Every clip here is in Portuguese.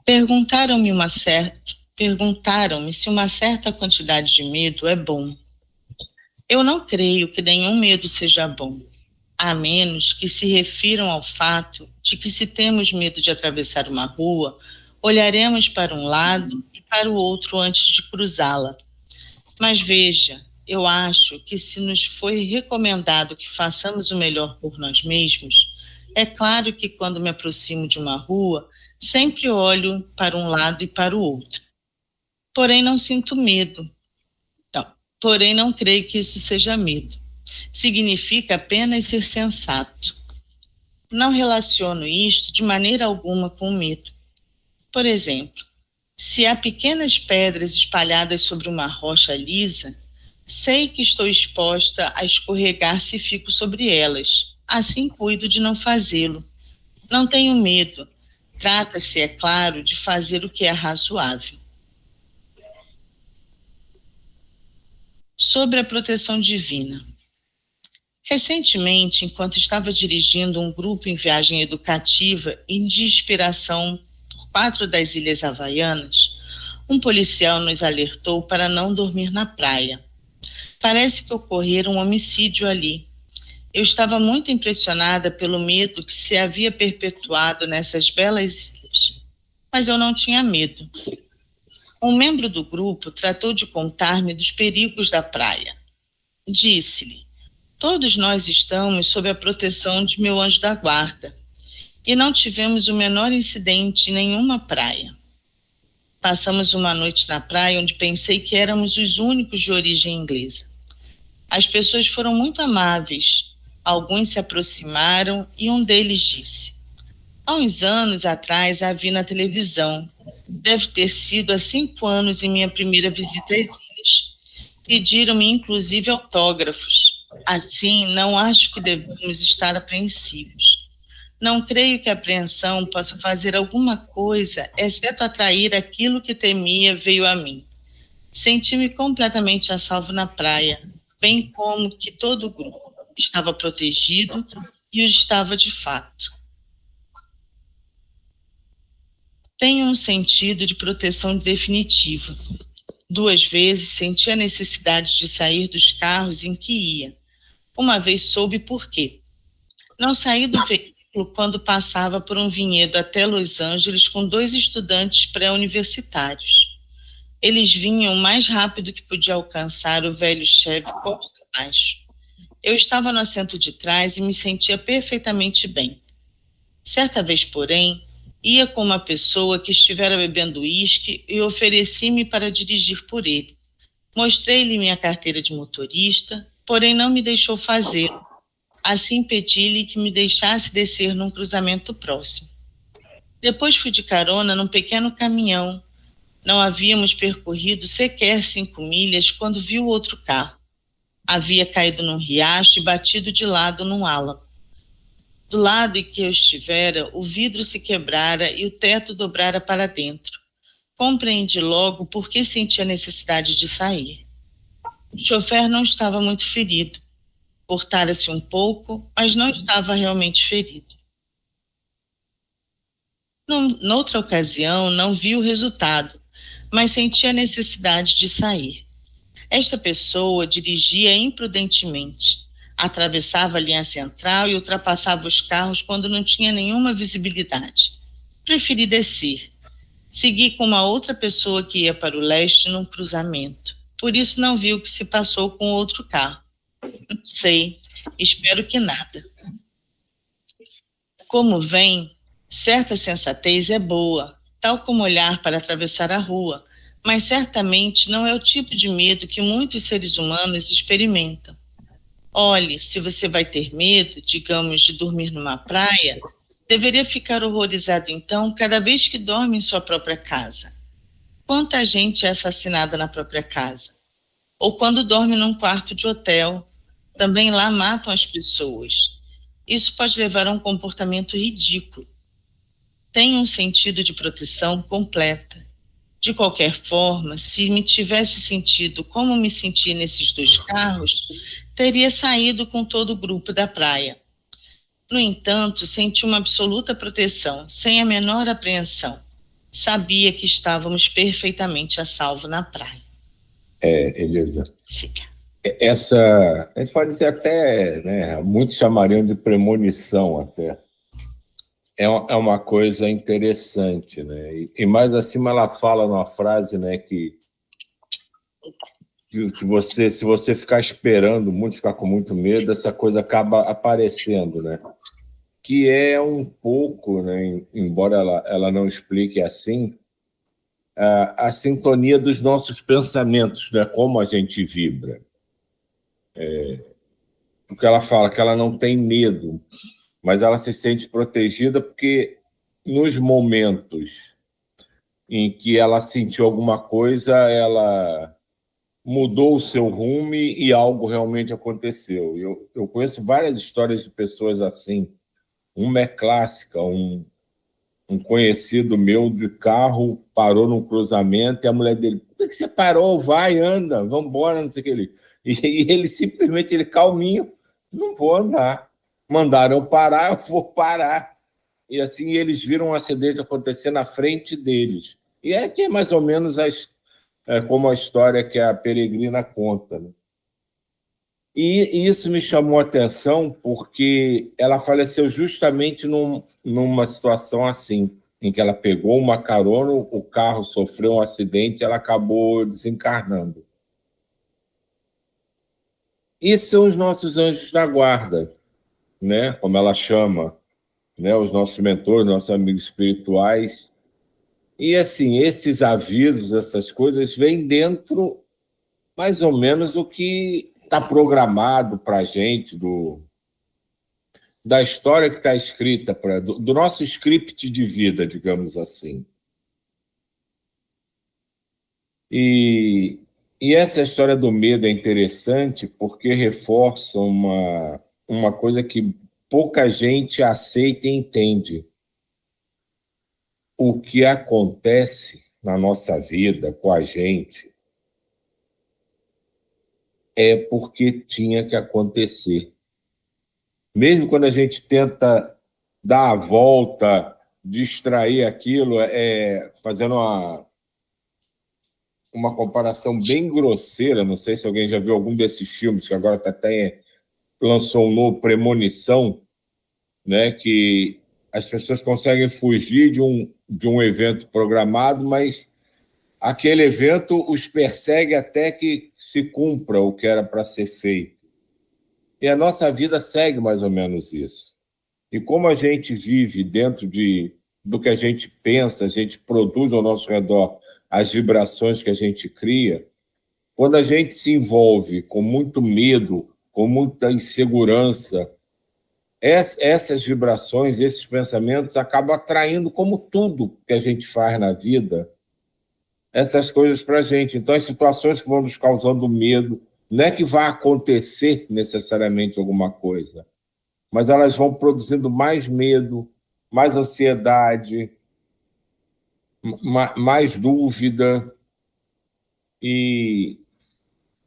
Perguntaram-me uma certa, perguntaram-me se uma certa quantidade de medo é bom. Eu não creio que nenhum medo seja bom, a menos que se refiram ao fato de que se temos medo de atravessar uma rua, olharemos para um lado e para o outro antes de cruzá-la. Mas veja, eu acho que se nos foi recomendado que façamos o melhor por nós mesmos, é claro que quando me aproximo de uma rua, sempre olho para um lado e para o outro. Porém, não sinto medo. Não, porém, não creio que isso seja medo. Significa apenas ser sensato. Não relaciono isto de maneira alguma com medo. Por exemplo, se há pequenas pedras espalhadas sobre uma rocha lisa, sei que estou exposta a escorregar se fico sobre elas. Assim cuido de não fazê-lo. Não tenho medo. Trata-se, é claro, de fazer o que é razoável. Sobre a proteção divina. Recentemente, enquanto estava dirigindo um grupo em viagem educativa e de inspiração por 4 das Ilhas Havaianas, um policial nos alertou para não dormir na praia. Parece que ocorrera um homicídio ali. Eu estava muito impressionada pelo medo que se havia perpetuado nessas belas ilhas. Mas eu não tinha medo. Um membro do grupo tratou de contar-me dos perigos da praia. Disse-lhe: todos nós estamos sob a proteção de meu anjo da guarda e não tivemos o menor incidente em nenhuma praia. Passamos uma noite na praia onde pensei que éramos os únicos de origem inglesa. As pessoas foram muito amáveis. Alguns se aproximaram e um deles disse: há uns anos atrás a vi na televisão. Deve ter sido há 5 anos em minha primeira visita às ilhas. Pediram-me inclusive autógrafos. Assim, não acho que devemos estar apreensivos. Não creio que a apreensão possa fazer alguma coisa, exceto atrair aquilo que temia veio a mim. Senti-me completamente a salvo na praia, bem como que todo o grupo estava protegido e o estava de fato. Tenho um sentido de proteção definitiva. 2 vezes senti a necessidade de sair dos carros em que ia. Uma vez soube por quê. Não saí do veículo quando passava por um vinhedo até Los Angeles com 2 estudantes pré-universitários. Eles vinham o mais rápido que podia alcançar o velho Chevy costa abaixo. Eu estava no assento de trás e me sentia perfeitamente bem. Certa vez, porém, ia com uma pessoa que estivera bebendo uísque e ofereci-me para dirigir por ele. Mostrei-lhe minha carteira de motorista, porém não me deixou fazê-lo. Assim pedi-lhe que me deixasse descer num cruzamento próximo. Depois fui de carona num pequeno caminhão. Não havíamos percorrido sequer 5 milhas quando vi o outro carro. Havia caído num riacho e batido de lado num álamo. Do lado em que eu estivera, o vidro se quebrara e o teto dobrara para dentro. Compreendi logo por que sentia necessidade de sair. O chofer não estava muito ferido. Cortara-se um pouco, mas não estava realmente ferido. Noutra ocasião, não vi o resultado, mas senti a necessidade de sair. Esta pessoa dirigia imprudentemente. Atravessava a linha central e ultrapassava os carros quando não tinha nenhuma visibilidade. Preferi descer. Segui com uma outra pessoa que ia para o leste num cruzamento. Por isso não vi o que se passou com outro carro. Não sei. Espero que nada. Como vem, certa sensatez é boa, tal como olhar para atravessar a rua, mas certamente não é o tipo de medo que muitos seres humanos experimentam. Olhe, se você vai ter medo, digamos, de dormir numa praia, deveria ficar horrorizado então cada vez que dorme em sua própria casa. Quanta gente é assassinada na própria casa? Ou quando dorme num quarto de hotel, também lá matam as pessoas. Isso pode levar a um comportamento ridículo. Tem um sentido de proteção completa. De qualquer forma, se me tivesse sentido como me senti nesses 2 carros, teria saído com todo o grupo da praia. No entanto, senti uma absoluta proteção, sem a menor apreensão. Sabia que estávamos perfeitamente a salvo na praia. Elisa, Siga. essa, a gente pode dizer até, né, muitos chamariam de premonição até. É uma coisa interessante, né? E mais acima ela fala numa frase, né, que você, se você ficar esperando muito, ficar com muito medo, essa coisa acaba aparecendo, né? Que é um pouco, né, embora ela não explique assim, a sintonia dos nossos pensamentos, né? Como a gente vibra. Porque ela fala que ela não tem medo, mas ela se sente protegida porque nos momentos em que ela sentiu alguma coisa, ela mudou o seu rumo e algo realmente aconteceu. Eu conheço várias histórias de pessoas assim. Uma é clássica, um conhecido meu de carro parou num cruzamento e a mulher dele, por que você parou? Vai, anda, vamos embora, não sei o que ele. E ele simplesmente, ele calminho, não vou andar. Mandaram parar, eu vou parar. E assim eles viram um acidente acontecer na frente deles. E é que é mais ou menos como a história que a Peregrina conta, né? E isso me chamou a atenção porque ela faleceu justamente numa situação assim, em que ela pegou uma carona, o carro sofreu um acidente e ela acabou desencarnando. E são os nossos anjos da guarda, né? Como ela chama, né? Os nossos mentores, nossos amigos espirituais. E assim, esses avisos, essas coisas, vêm dentro mais ou menos o que está programado para a gente, da história que está escrita, do nosso script de vida, digamos assim. E, e essa história do medo é interessante porque reforça uma coisa que pouca gente aceita e entende. O que acontece na nossa vida com a gente é porque tinha que acontecer. Mesmo quando a gente tenta dar a volta, distrair aquilo, fazendo uma comparação bem grosseira, não sei se alguém já viu algum desses filmes, que agora até lançou um novo, Premonição, né, que as pessoas conseguem fugir de um evento programado, mas aquele evento os persegue até que se cumpra o que era para ser feito. E a nossa vida segue mais ou menos isso. E como a gente vive dentro do que a gente pensa, a gente produz ao nosso redor as vibrações que a gente cria, quando a gente se envolve com muito medo, com muita insegurança, essas vibrações, esses pensamentos acabam atraindo, como tudo que a gente faz na vida, essas coisas para a gente. Então, as situações que vão nos causando medo, não é que vai acontecer necessariamente alguma coisa, mas elas vão produzindo mais medo, mais ansiedade, mais dúvida, e,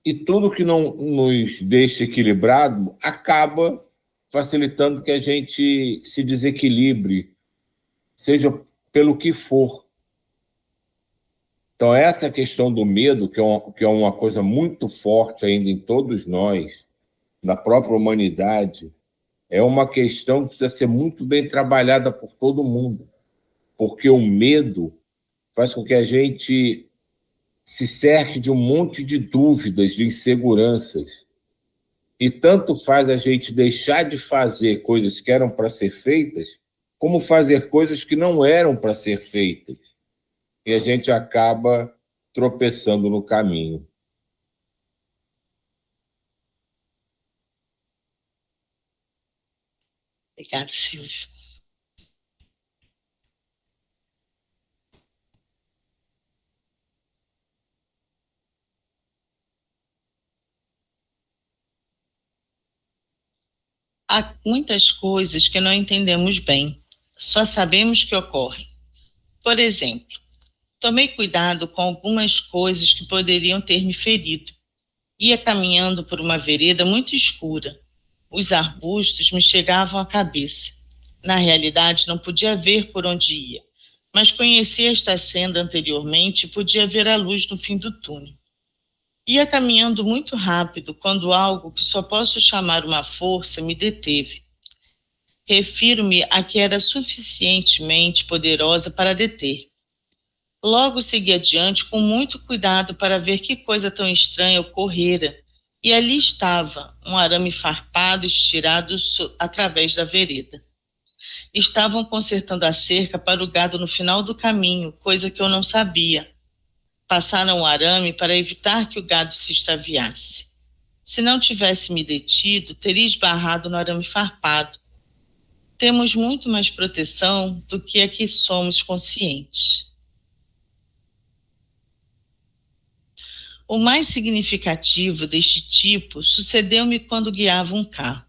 e tudo que não nos deixa equilibrado acaba facilitando que a gente se desequilibre, seja pelo que for. Então, essa questão do medo, que é uma coisa muito forte ainda em todos nós, na própria humanidade, é uma questão que precisa ser muito bem trabalhada por todo mundo, porque o medo faz com que a gente se cerque de um monte de dúvidas, de inseguranças. E tanto faz a gente deixar de fazer coisas que eram para ser feitas, como fazer coisas que não eram para ser feitas. E a gente acaba tropeçando no caminho. Obrigada, Silvio. Há muitas coisas que não entendemos bem, só sabemos que ocorrem. Por exemplo, tomei cuidado com algumas coisas que poderiam ter me ferido. Ia caminhando por uma vereda muito escura. Os arbustos me chegavam à cabeça. Na realidade, não podia ver por onde ia, mas conhecia esta senda anteriormente e podia ver a luz no fim do túnel. Ia caminhando muito rápido quando algo que só posso chamar uma força me deteve. Refiro-me a que era suficientemente poderosa para deter. Logo segui adiante com muito cuidado para ver que coisa tão estranha ocorrera, e ali estava, um arame farpado estirado através da vereda. Estavam consertando a cerca para o gado no final do caminho, coisa que eu não sabia. Passaram o arame para evitar que o gado se extraviasse. Se não tivesse me detido, teria esbarrado no arame farpado. Temos muito mais proteção do que a que somos conscientes. O mais significativo deste tipo sucedeu-me quando guiava um carro.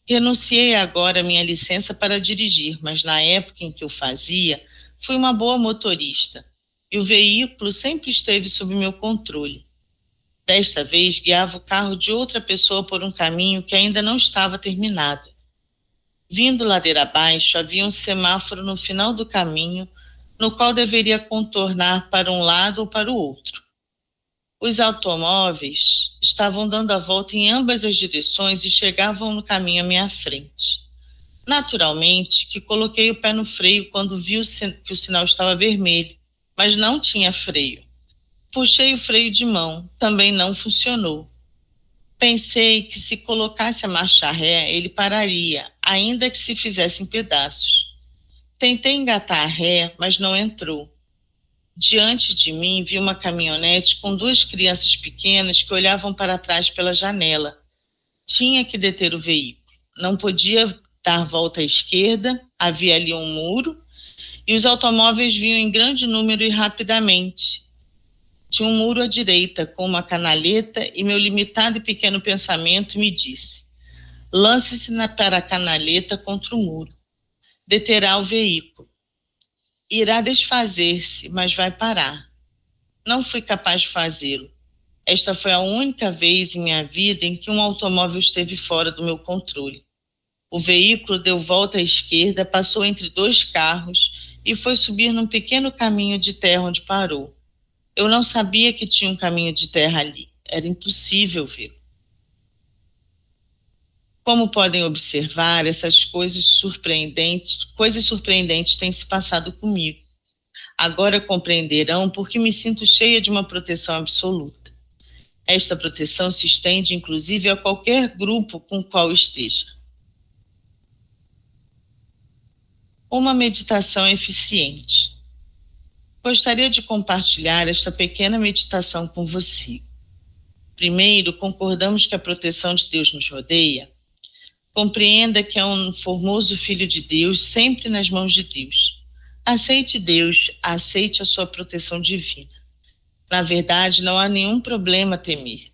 Renunciei agora à minha licença para dirigir, mas na época em que eu fazia, fui uma boa motorista e o veículo sempre esteve sob meu controle. Desta vez, guiava o carro de outra pessoa por um caminho que ainda não estava terminado. Vindo ladeira abaixo, havia um semáforo no final do caminho, no qual deveria contornar para um lado ou para o outro. Os automóveis estavam dando a volta em ambas as direções e chegavam no caminho à minha frente. Naturalmente, que coloquei o pé no freio quando vi que o sinal estava vermelho, mas não tinha freio. Puxei o freio de mão, também não funcionou. Pensei que se colocasse a marcha ré, ele pararia, ainda que se fizesse em pedaços. Tentei engatar a ré, mas não entrou. Diante de mim, vi uma caminhonete com duas crianças pequenas que olhavam para trás pela janela. Tinha que deter o veículo. Não podia dar volta à esquerda, havia ali um muro, e os automóveis vinham em grande número e rapidamente. Tinha um muro à direita, com uma canaleta, e meu limitado e pequeno pensamento me disse: lance-se para a canaleta contra o muro. Deterá o veículo. Irá desfazer-se, mas vai parar. Não fui capaz de fazê-lo. Esta foi a única vez em minha vida em que um automóvel esteve fora do meu controle. O veículo deu volta à esquerda, passou entre dois carros e foi subir num pequeno caminho de terra onde parou. Eu não sabia que tinha um caminho de terra ali. Era impossível vê-lo. Como podem observar, essas coisas surpreendentes têm se passado comigo. Agora compreenderão por que me sinto cheia de uma proteção absoluta. Esta proteção se estende, inclusive, a qualquer grupo com o qual esteja. Uma meditação eficiente. Gostaria de compartilhar esta pequena meditação com você. Primeiro, concordamos que a proteção de Deus nos rodeia. Compreenda que é um formoso Filho de Deus, sempre nas mãos de Deus. Aceite Deus, aceite a sua proteção divina. Na verdade, não há nenhum problema a temer.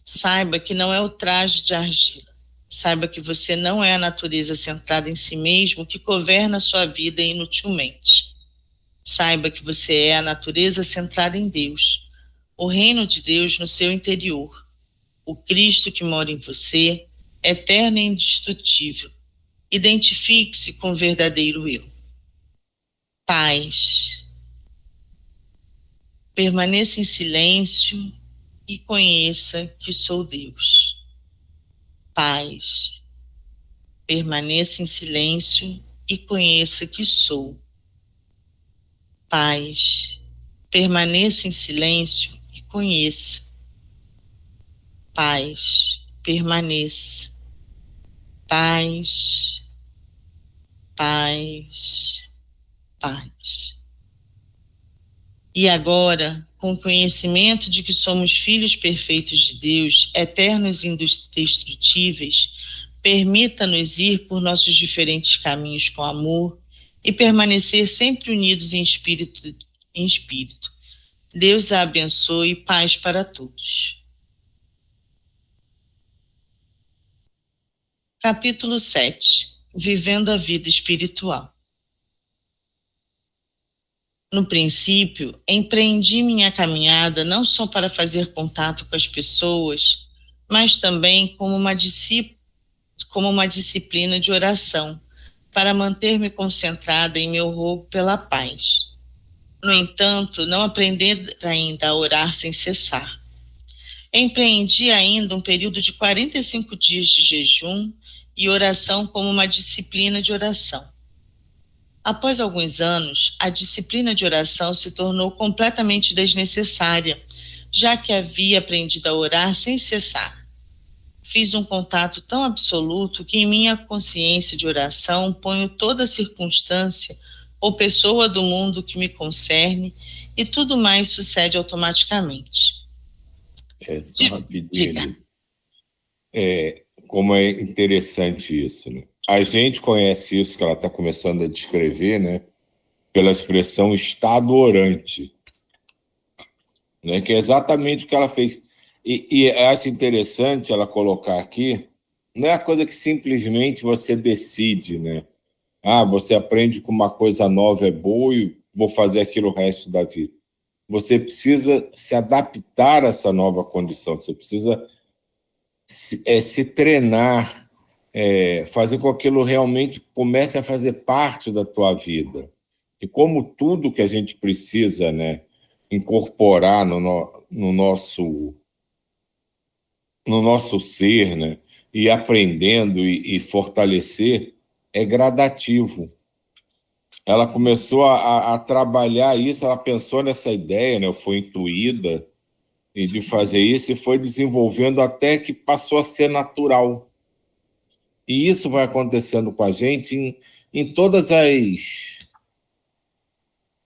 Saiba que não é o traje de argila. Saiba que você não é a natureza centrada em si mesmo que governa a sua vida inutilmente. Saiba que você é a natureza centrada em Deus, o reino de Deus no seu interior, o Cristo que mora em você, eterno e indestrutível. Identifique-se com o verdadeiro eu. Paz. Permaneça em silêncio e conheça que sou Deus. Paz. Permaneça em silêncio e conheça que sou. Paz. Permaneça em silêncio e conheça. Paz. Permaneça. Paz. Paz. Paz. E agora, com o conhecimento de que somos filhos perfeitos de Deus, eternos e indestrutíveis, permita-nos ir por nossos diferentes caminhos com amor e permanecer sempre unidos em espírito. Deus a abençoe e paz para todos. Capítulo 7. Vivendo a vida espiritual. No princípio, empreendi minha caminhada não só para fazer contato com as pessoas, mas também como uma disciplina de oração, para manter-me concentrada em meu rogo pela paz. No entanto, não aprendi ainda a orar sem cessar. Empreendi ainda um período de 45 dias de jejum e oração como uma disciplina de oração. Após alguns anos, a disciplina de oração se tornou completamente desnecessária, já que havia aprendido a orar sem cessar. Fiz um contato tão absoluto que em minha consciência de oração ponho toda circunstância ou pessoa do mundo que me concerne e tudo mais sucede automaticamente. Só rapidinho. Como é interessante isso, né? A gente conhece isso que ela está começando a descrever, né? Pela expressão estado orante, né? Que é exatamente o que ela fez. E acho interessante ela colocar aqui, não é a coisa que simplesmente você decide, né? Você aprende que uma coisa nova é boa e vou fazer aquilo o resto da vida. Você precisa se adaptar a essa nova condição, você precisa se treinar, fazer com que aquilo realmente comece a fazer parte da tua vida. E como tudo que a gente precisa, né, incorporar no nosso ser, né, e aprendendo e fortalecer, é gradativo. Ela começou a trabalhar isso, ela pensou nessa ideia, né, foi intuída e de fazer isso e foi desenvolvendo até que passou a ser natural. E isso vai acontecendo com a gente em todas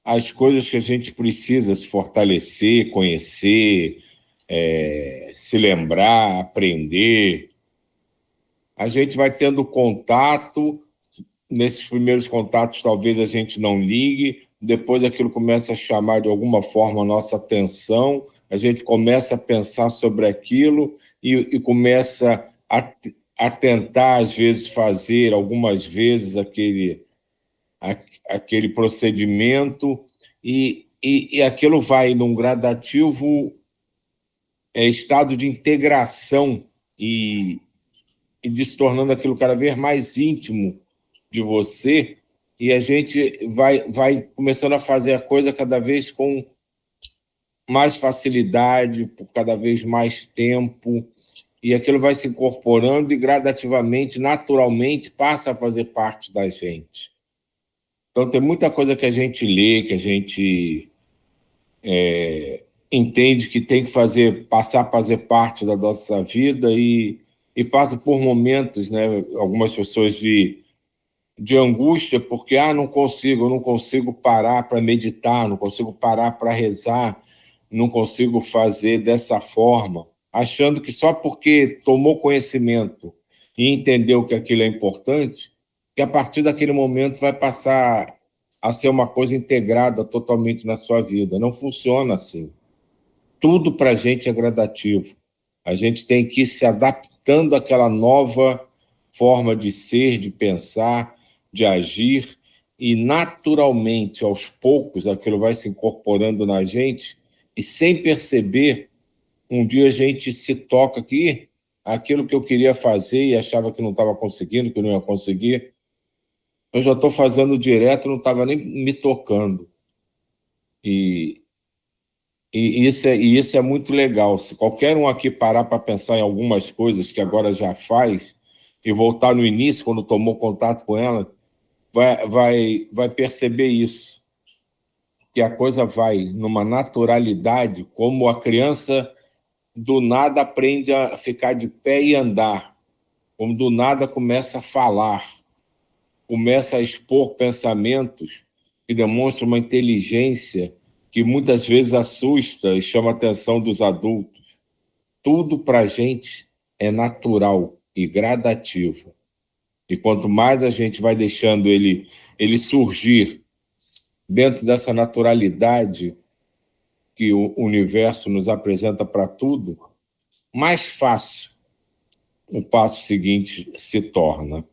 as coisas que a gente precisa se fortalecer, conhecer, se lembrar, aprender. A gente vai tendo contato, nesses primeiros contatos talvez a gente não ligue, depois aquilo começa a chamar de alguma forma a nossa atenção, a gente começa a pensar sobre aquilo e começa a tentar, às vezes, fazer algumas vezes aquele procedimento e aquilo vai num gradativo estado de integração e de se tornando aquilo cada vez mais íntimo de você, e a gente vai começando a fazer a coisa cada vez com mais facilidade, por cada vez mais tempo, e aquilo vai se incorporando e gradativamente, naturalmente, passa a fazer parte da gente. Então, tem muita coisa que a gente lê, que a gente entende que tem que passar a fazer parte da nossa vida e passa por momentos, né? Algumas pessoas de angústia, porque eu não consigo parar para meditar, não consigo parar para rezar, não consigo fazer dessa forma, achando que só porque tomou conhecimento e entendeu que aquilo é importante, que a partir daquele momento vai passar a ser uma coisa integrada totalmente na sua vida. Não funciona assim. Tudo para a gente é gradativo. A gente tem que ir se adaptando àquela nova forma de ser, de pensar, de agir, e naturalmente, aos poucos, aquilo vai se incorporando na gente, e sem perceber, um dia a gente se toca aqui, aquilo que eu queria fazer e achava que não estava conseguindo, que não ia conseguir, eu já estou fazendo direto, não estava nem me tocando. E isso é muito legal. Se qualquer um aqui parar para pensar em algumas coisas que agora já faz e voltar no início, quando tomou contato com ela, vai perceber isso, que a coisa vai numa naturalidade, como a criança do nada aprende a ficar de pé e andar, como do nada começa a falar, começa a expor pensamentos que demonstram uma inteligência que muitas vezes assusta e chama a atenção dos adultos. Tudo para a gente é natural e gradativo. E quanto mais a gente vai deixando ele surgir dentro dessa naturalidade que o universo nos apresenta para tudo, mais fácil o passo seguinte se torna.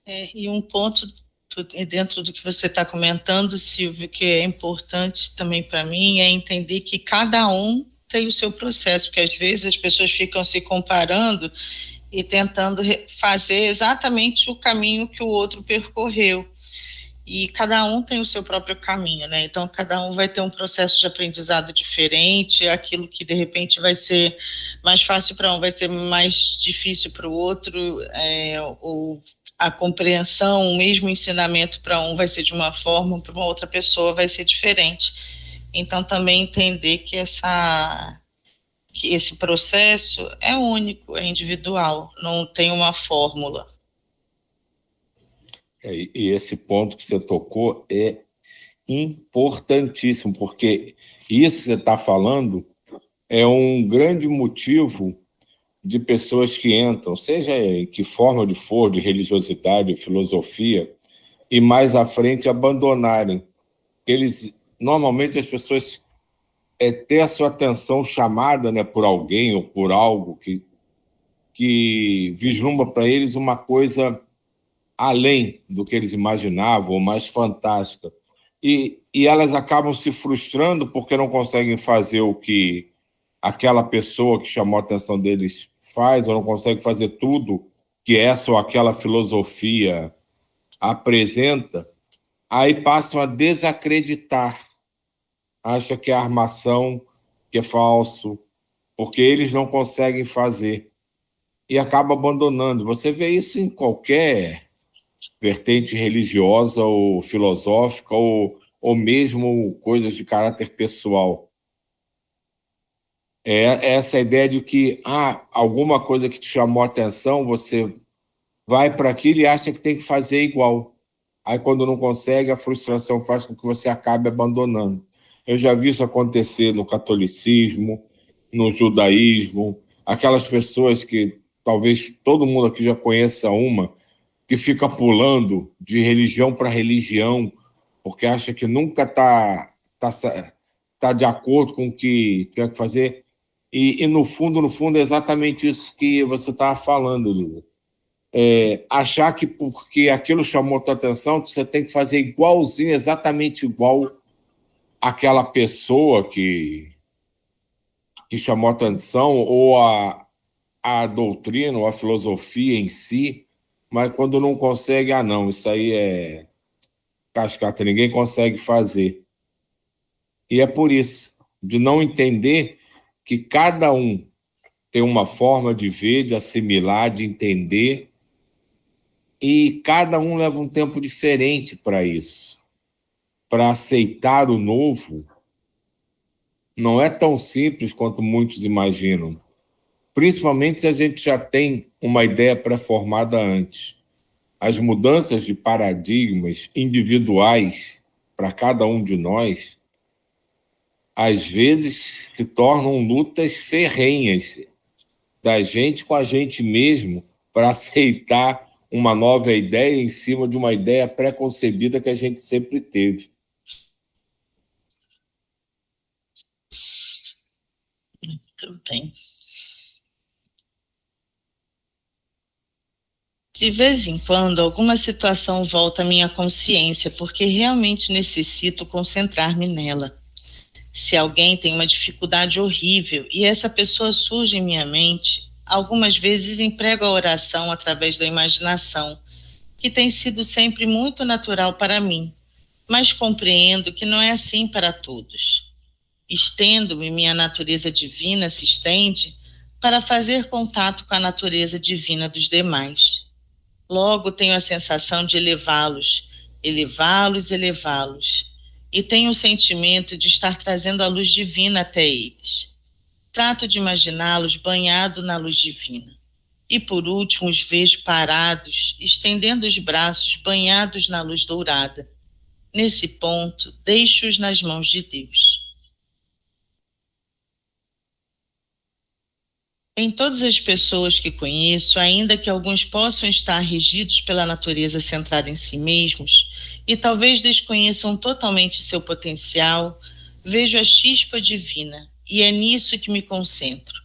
E um ponto dentro do que você está comentando, Silvio, que é importante também para mim, é entender que cada um tem o seu processo, porque às vezes as pessoas ficam se comparando e tentando fazer exatamente o caminho que o outro percorreu. E cada um tem o seu próprio caminho, né? Então, cada um vai ter um processo de aprendizado diferente, aquilo que, de repente, vai ser mais fácil para um, vai ser mais difícil para o outro, ou a compreensão, o mesmo ensinamento para um vai ser de uma forma, para uma outra pessoa vai ser diferente. Então, também entender que esse processo é único, é individual, não tem uma fórmula. E esse ponto que você tocou é importantíssimo, porque isso que você está falando é um grande motivo de pessoas que entram, seja em que forma for, de religiosidade, filosofia, e mais à frente abandonarem. Normalmente as pessoas têm a sua atenção chamada, né, por alguém ou por algo que vislumbra para eles uma coisa além do que eles imaginavam, ou mais fantástica. E elas acabam se frustrando porque não conseguem fazer o que aquela pessoa que chamou a atenção deles faz, ou não consegue fazer tudo que essa ou aquela filosofia apresenta, aí passam a desacreditar, acham que é armação, que é falso, porque eles não conseguem fazer, e acaba abandonando. Você vê isso em qualquer vertente religiosa ou filosófica, ou mesmo coisas de caráter pessoal. É essa ideia de que alguma coisa que te chamou a atenção, você vai para aquilo e acha que tem que fazer igual. Aí, quando não consegue, a frustração faz com que você acabe abandonando. Eu já vi isso acontecer no catolicismo, no judaísmo, aquelas pessoas que talvez todo mundo aqui já conheça uma, que fica pulando de religião para religião, porque acha que nunca tá de acordo com o que quer fazer. E no fundo, é exatamente isso que você estava falando, Lisa. Achar que porque aquilo chamou a tua atenção, você tem que fazer igualzinho, exatamente igual aquela pessoa que chamou a atenção, ou a doutrina, ou a filosofia em si, mas quando não consegue, não, isso aí é cascata, ninguém consegue fazer. E é por isso, de não entender que cada um tem uma forma de ver, de assimilar, de entender, e cada um leva um tempo diferente para isso. Para aceitar o novo, não é tão simples quanto muitos imaginam, principalmente se a gente já tem uma ideia pré-formada antes. As mudanças de paradigmas individuais para cada um de nós, às vezes, se tornam lutas ferrenhas da gente com a gente mesmo para aceitar uma nova ideia em cima de uma ideia pré-concebida que a gente sempre teve. Tudo bem. De vez em quando, alguma situação volta à minha consciência, porque realmente necessito concentrar-me nela. Se alguém tem uma dificuldade horrível e essa pessoa surge em minha mente, algumas vezes emprego a oração através da imaginação, que tem sido sempre muito natural para mim, mas compreendo que não é assim para todos. Estendo-me, minha natureza divina se estende para fazer contato com a natureza divina dos demais. Logo tenho a sensação de elevá-los, elevá-los, elevá-los, e tenho o sentimento de estar trazendo a luz divina até eles. Trato de imaginá-los banhados na luz divina. E por último os vejo parados, estendendo os braços banhados na luz dourada. Nesse ponto, deixo-os nas mãos de Deus. Em todas as pessoas que conheço, ainda que alguns possam estar regidos pela natureza centrada em si mesmos e talvez desconheçam totalmente seu potencial, vejo a chispa divina e é nisso que me concentro.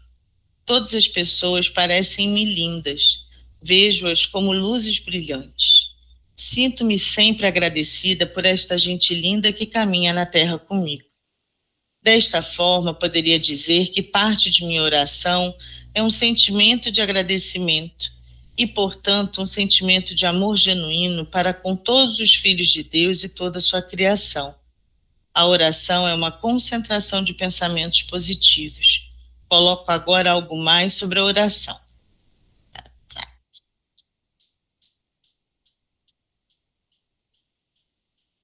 Todas as pessoas parecem-me lindas, vejo-as como luzes brilhantes. Sinto-me sempre agradecida por esta gente linda que caminha na terra comigo. Desta forma, poderia dizer que parte de minha oração é um sentimento de agradecimento e, portanto, um sentimento de amor genuíno para com todos os filhos de Deus e toda a sua criação. A oração é uma concentração de pensamentos positivos. Coloco agora algo mais sobre a oração.